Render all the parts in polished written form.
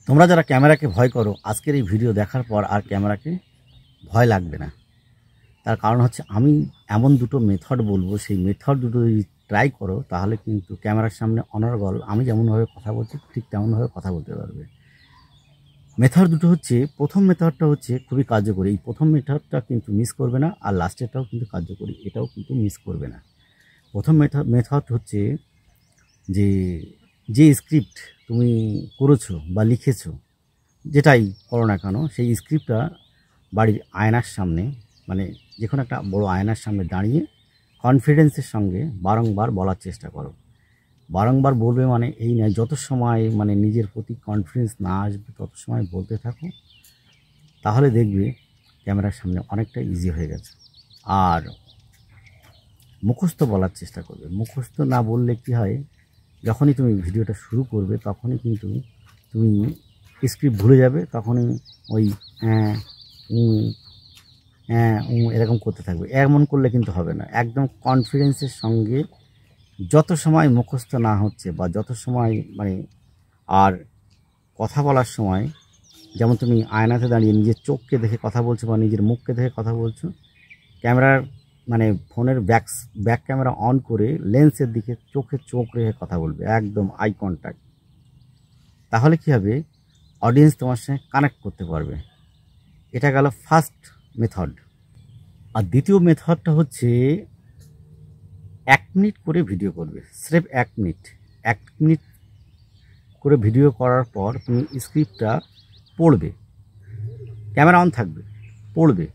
তোমরা যারা ক্যামেরাকে ভয় করো, আজকের এই ভিডিও দেখার পর আর ক্যামেরাকে ভয় লাগবে না। তার কারণ হচ্ছে আমি এমন দুটো মেথড বলবো, সেই মেথড দুটো যদি ট্রাই করো তাহলে কিন্তু ক্যামেরার সামনে অনর্গল আমি যেমনভাবে কথা বলছি ঠিক তেমনভাবে কথা বলতে পারবে। মেথড দুটো হচ্ছে, প্রথম মেথডটা হচ্ছে খুবই কার্যকরী। এই প্রথম মেথডটা কিন্তু মিস করবে না, আর লাস্টেরটাও কিন্তু কার্যকরী, এটাও কিন্তু মিস করবে না। প্রথম মেথড হচ্ছে যে স্ক্রিপ্ট তুমি করেছো বা লিখেছো, যেটাই করো না কেন, সেই স্ক্রিপ্টটা বাড়ির আয়নার সামনে, মানে যে কোনো একটা বড় আয়নার সামনে দাঁড়িয়ে কনফিডেন্সের সঙ্গে বারংবার বলার চেষ্টা করো। বারংবার বলবে মানে এই নয়, যত সময় মানে নিজের প্রতি কনফিডেন্স না আসবে তত সময় বলতে থাকো, তাহলে দেখবে ক্যামেরার সামনে অনেকটা ইজি হয়ে গেছে। আর মুখস্থ বলার চেষ্টা করবে। মুখস্থ না বললে কী হয়, যখনই তুমি ভিডিওটা শুরু করবে তখনই কিন্তু তুমি স্ক্রিপ্ট ভুলে যাবে, তখনই ওই হ্যাঁ হ্যাঁ এরকম করতে থাকবে। এমন করলে কিন্তু হবে না। একদম কনফিডেন্সের সঙ্গে যত সময় মুখস্থ না হচ্ছে বা যত সময় মানে, আর কথা বলার সময় যেমন তুমি আয়নাতে দাঁড়িয়ে নিজের চোখকে দেখে কথা বলছো বা নিজের মুখকে দেখে কথা বলছো, ক্যামেরার মানে ফোনের ব্যাক ক্যামেরা অন করে লেন্সের দিকে চোখে চোখ রেখে কথা বলবে, একদম আই কন্ট্যাক্ট। তাহলে কী হবে, অডিয়েন্স তোমার সঙ্গে কানেক্ট করতে পারবে। এটা গেল ফার্স্ট মেথড। আর দ্বিতীয় মেথডটা হচ্ছে 1 মিনিট করে ভিডিও করবে, স্রেফ 1 মিনিট। 1 মিনিট করে ভিডিও করার পর তুমি স্ক্রিপ্টটা পড়বে, ক্যামেরা অন থাকবে, পড়বে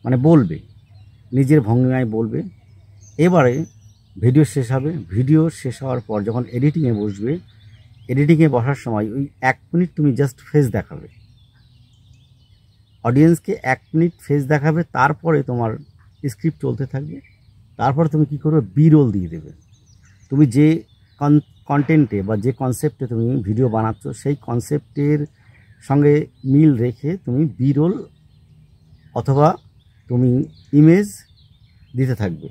মানে বলবে, নিজের ভঙ্গিমায় বলবে। এবারে ভিডিও শেষ হবে। ভিডিও শেষ হওয়ার পর যখন এডিটিংয়ে বসবে, এডিটিংয়ে বসার সময় ওই 1 মিনিট তুমি জাস্ট ফেস দেখাবে, অডিয়েন্সকে 1 মিনিট ফেস দেখাবে। তারপরে তোমার স্ক্রিপ্ট চলতে থাকবে। তারপর তুমি কী করবে, বি রোল দিয়ে দেবে। তুমি যে কন্টেন্টে বা যে কনসেপ্টে তুমি ভিডিও বানাচ্ছ সেই কনসেপ্টের সঙ্গে মিল রেখে তুমি বি রোল অথবা তুমি ইমেজ দিতে থাকবে।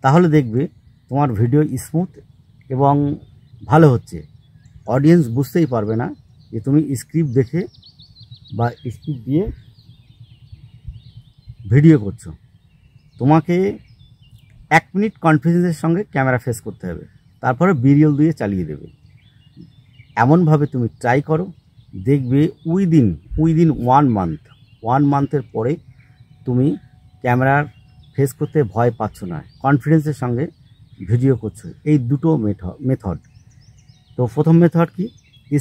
তাহলে দেখবে তোমার ভিডিও স্মুথ এবং ভালো হচ্ছে। অডিয়েন্স বুঝতেই পারবে না যে তুমি স্ক্রিপ্ট দেখে বা স্ক্রিপ্ট দিয়ে ভিডিও করছো। তোমাকে 1 মিনিট কনফিডেন্সের সঙ্গে ক্যামেরা ফেস করতে হবে, তারপরে বিরিয়াল দিয়ে চালিয়ে দেবে। এমনভাবে তুমি ট্রাই করো, দেখবে উইদিন 1 মান্থের পরে তুমি ক্যামেরার ফেস করতে ভয় পাচ্ছ না, কনফিডেন্সের সঙ্গে ভিডিও করছো। এই দুটো মেথড। তো প্রথম মেথড কি,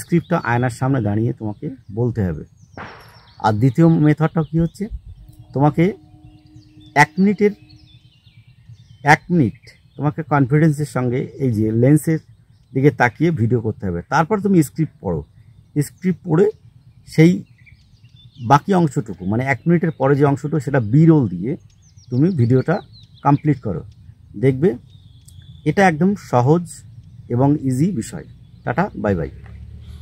স্ক্রিপ্টটা আয়নার সামনে দাঁড়িয়ে তোমাকে বলতে হবে। আর দ্বিতীয় মেথডটা কি হচ্ছে, তোমাকে 1 মিনিট তোমাকে কনফিডেন্সের সঙ্গে এই যে লেন্সের দিকে তাকিয়ে ভিডিও করতে হবে। তারপর তুমি স্ক্রিপ্ট পড়ো, স্ক্রিপ্ট পড়ে সেই বাকি অংশটুকু মানে 1 মিনিটের পরে যে অংশটুকু সেটা বি রোল দিয়ে তুমি ভিডিওটা কমপ্লিট করো। দেখবে এটা একদম সহজ এবং ইজি বিষয়। Tata, bye bye.